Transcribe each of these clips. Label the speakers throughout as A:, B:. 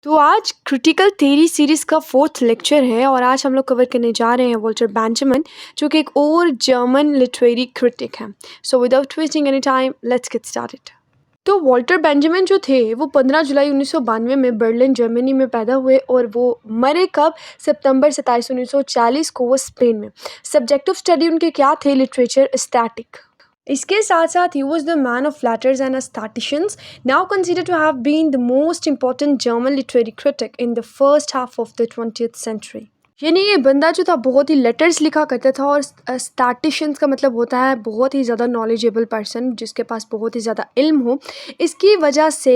A: तो आज critical theory series का 4th लेक्चर है और आज हम लोग कवर करने जा रहे हैं वॉल्टर बेंजामिन, जो कि एक और जर्मन लिटरेरी क्रिटिक हैं। So without wasting any time let's get started. तो वॉल्टर बेंजामिन जो थे वो 15 जुलाई 1992 में बर्लिन जर्मनी में पैदा हुए और वो मरे कब? सितंबर 27 1940 को, वो स्पेन में। सब्जेक्ट ऑफ स्टडी उनके क्या थे? Literature, static. इसके साथ साथ ही was the man of letters and statisticians, now consider to have been the most important German literary critic in the first half of the 20th century. यानी ये बंदा जो था बहुत ही लेटर्स लिखा करता था और स्टैटिशियंस का मतलब होता है बहुत ही ज़्यादा नॉलेजेबल पर्सन जिसके पास बहुत ही ज़्यादा इल्म हो। इसकी वजह से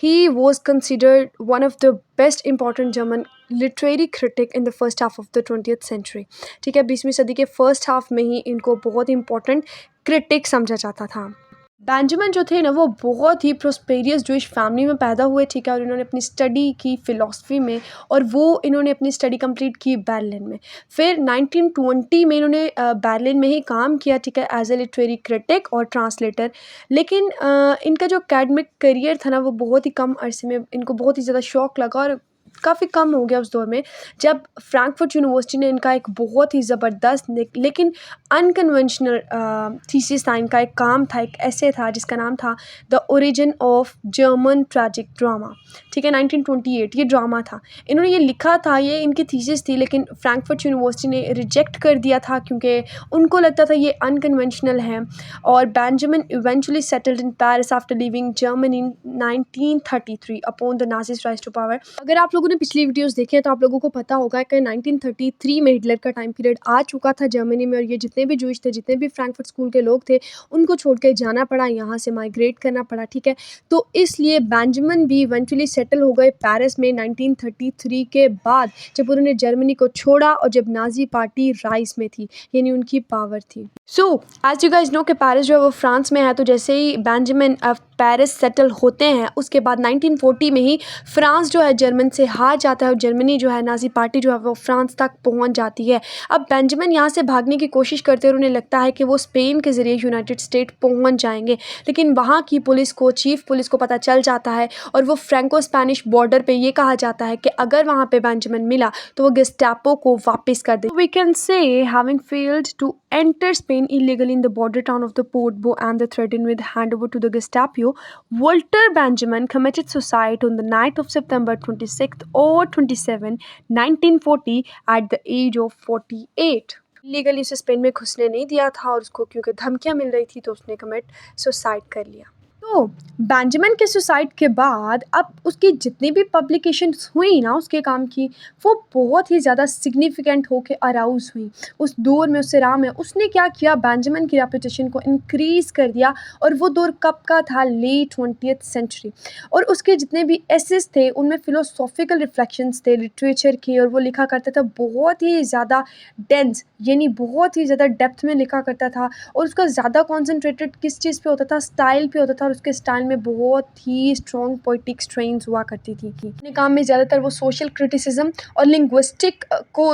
A: ही was considered one of the best important German literary critic in the first half of the 20th century. ठीक है, 20वीं सदी के फर्स्ट हाफ में ही इनको बहुत इंपॉर्टेंट क्रिटिक समझा जाता था। बेंजामिन जो थे ना वो बहुत ही प्रोस्पेरियस जूइश फैमिली में पैदा हुए। ठीक है, और इन्होंने अपनी स्टडी की फ़िलासफ़ी में और वो इन्होंने अपनी स्टडी कंप्लीट की बर्लिन में। फिर 1920 में इन्होंने बर्लिन में ही काम किया, ठीक है, एज ए लिटरेरी क्रिटिक और ट्रांसलेटर। लेकिन इनका जो एकेडमिक करियर था ना वो बहुत ही कम अरसे में इनको बहुत ही ज़्यादा शौक लगा और काफ़ी कम हो गया उस दौर में, जब फ्रैंकफर्ट यूनिवर्सिटी ने इनका एक बहुत ही ज़बरदस्त लेकिन अनकन्वेंशनल थीसिस था। इनका एक काम था, एक ऐसे था जिसका नाम था the origin of German tragic drama. ठीक है, 1928 ये ड्रामा था। इन्होंने ये लिखा था, ये इनकी थीसिस थी, लेकिन फ्रैंकफर्ट यूनिवर्सिटी ने रिजेक्ट कर दिया था क्योंकि उनको लगता था ये अनकन्वेंशनल है। और Benjamin eventually settled in Paris after leaving Germany in 1933 upon the Nazis rise to power. अगर आप लोगों ने पिछली वीडियोस देखे हैं तो आप लोगों को पता होगा कि 1933 में हिटलर का टाइम पीरियड आ चुका था जर्मनी में, और ये जितने भी जूइश थे, जितने भी फ्रैंकफर्ट स्कूल के लोग थे, उनको छोड़ के जाना पड़ा, यहाँ से माइग्रेट करना पड़ा। ठीक है, तो इसलिए बेंजामिन भी इवेंचुअली सेटल हो गए पेरिस में 1933 के बाद, जब उन्होंने जर्मनी को छोड़ा और जब नाजी पार्टी राइज में थी, यानी उनकी पावर थी। So as you guys know कि पेरिस जो है वो फ्रांस में है, तो जैसे ही बेंजामिन पेरिस सेटल होते हैं उसके बाद 1940 में ही फ्रांस जो है जर्मन से हार जाता है और जर्मनी जो है, नाजी पार्टी जो है वो फ्रांस तक पहुंच जाती है। अब बेंजामिन यहाँ से भागने की कोशिश करते हैं और उन्हें लगता है कि वो स्पेन के ज़रिए यूनाइटेड स्टेट पहुंच जाएंगे, लेकिन वहाँ की पुलिस को, चीफ पुलिस को पता चल जाता है और वो फ्रैंको स्पेनिश बॉर्डर पे ये कहा जाता है कि अगर वहाँ पे बेंजामिन मिला तो वो गेस्टापो को वापस कर दे। We can say having failed to enter Spain illegally in the border town of the Portbo and the threatened with handover to the Gestapo, Walter Benjamin committed suicide on the night of September 26th or 27, 1940 at the age of 48. Legally उसे Spain में घुसने नहीं दिया था और उसको क्योंकि धमकियां मिल रही थी तो उसने कमिट सुसाइड कर लिया। तो बेंजामिन के सुसाइड के बाद अब उसकी जितनी भी पब्लिकेशंस हुई ना उसके काम की, वो बहुत ही ज़्यादा सिग्निफिकेंट होके अराउज हुई। उस दौर में, उस राह में उसने क्या किया, बेंजामिन की रेपुटेशन को इंक्रीज़ कर दिया। और वो दौर कब का था? Late 20th century. और उसके जितने भी एसेस थे उनमें फ़िलोसॉफिकल रिफ्लेक्शंस थे लिटरेचर के, और वो लिखा करता था बहुत ही ज़्यादा डेंस, यानी बहुत ही ज़्यादा डेप्थ में लिखा करता था। और उसका ज़्यादा कॉन्सेंट्रेटेड किस चीज़ पे होता था? स्टाइल पे होता था, और उसके स्टाइल में बहुत ही स्ट्रॉन्ग पोइटिक स्ट्रेन्स हुआ करती थी। अपने काम में ज़्यादातर वो सोशल क्रिटिसिज्म और लिंग्विस्टिक को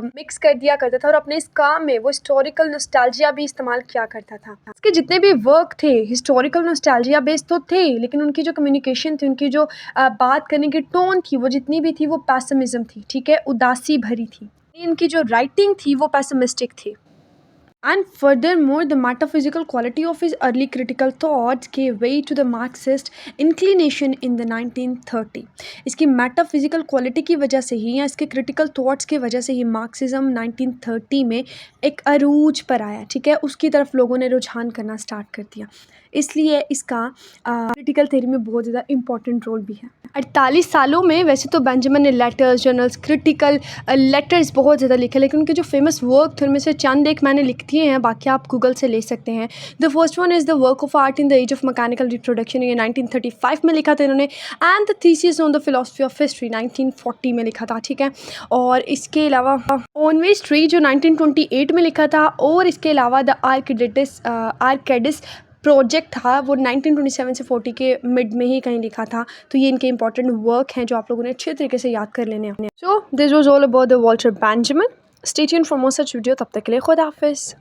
A: मिक्स कर दिया करता था, और अपने इस काम में वो हिस्टोरिकल नॉस्टैल्जिया भी इस्तेमाल किया करता था। उसके जितने भी वर्क थे हिस्टोरिकल नॉस्टैल्जिया बेस्ड तो थे, लेकिन उनकी जो कम्युनिकेशन थी, उनकी जो बात करने की टोन थी, वो जितनी भी थी वो पैसिमिज्म थी। ठीक है, उदासी भरी थी। इनकी जो राइटिंग थी वो पैसिमिस्टिक थी। And furthermore, the metaphysical quality of his early critical thoughts gave way to the Marxist inclination in the 1930. इसकी metaphysical quality की वजह से ही या इसके critical thoughts की वजह से ही मार्क्सिज्म 1930 में एक अरूज पर आया। ठीक है, उसकी तरफ लोगों ने रुझान करना स्टार्ट कर दिया। इसलिए इसका क्रिटिकल थ्योरी में बहुत ज़्यादा इंपॉर्टेंट रोल भी है। 48 सालों में वैसे तो बेंजामिन ने लेटर्स, जर्नल्स, क्रिटिकल लेटर्स बहुत ज़्यादा लिखे, लेकिन उनके जो फेमस वर्क थे उनमें से चंद एक मैंने लिख दिए हैं, बाकी आप गूगल से ले सकते हैं। The first one is the work of art in the age of mechanical reproduction, ये 1935 में लिखा था इन्होंने। And the thesis on the philosophy of history 1940 में लिखा था। ठीक है, और इसके अलावा ऑनवेज ट्री जो 1928 में लिखा था, और इसके अलावा द आर्केडिस प्रोजेक्ट था वो 1927 से 40 के मिड में ही कहीं लिखा था। तो ये इनके इंपॉर्टेंट वर्क हैं जो आप लोगों ने अच्छे तरीके से याद कर लेने हैं। So this was all about the Walter Benjamin. Stay tuned for more such video. तब तक के लिए खुदा हाफिज़।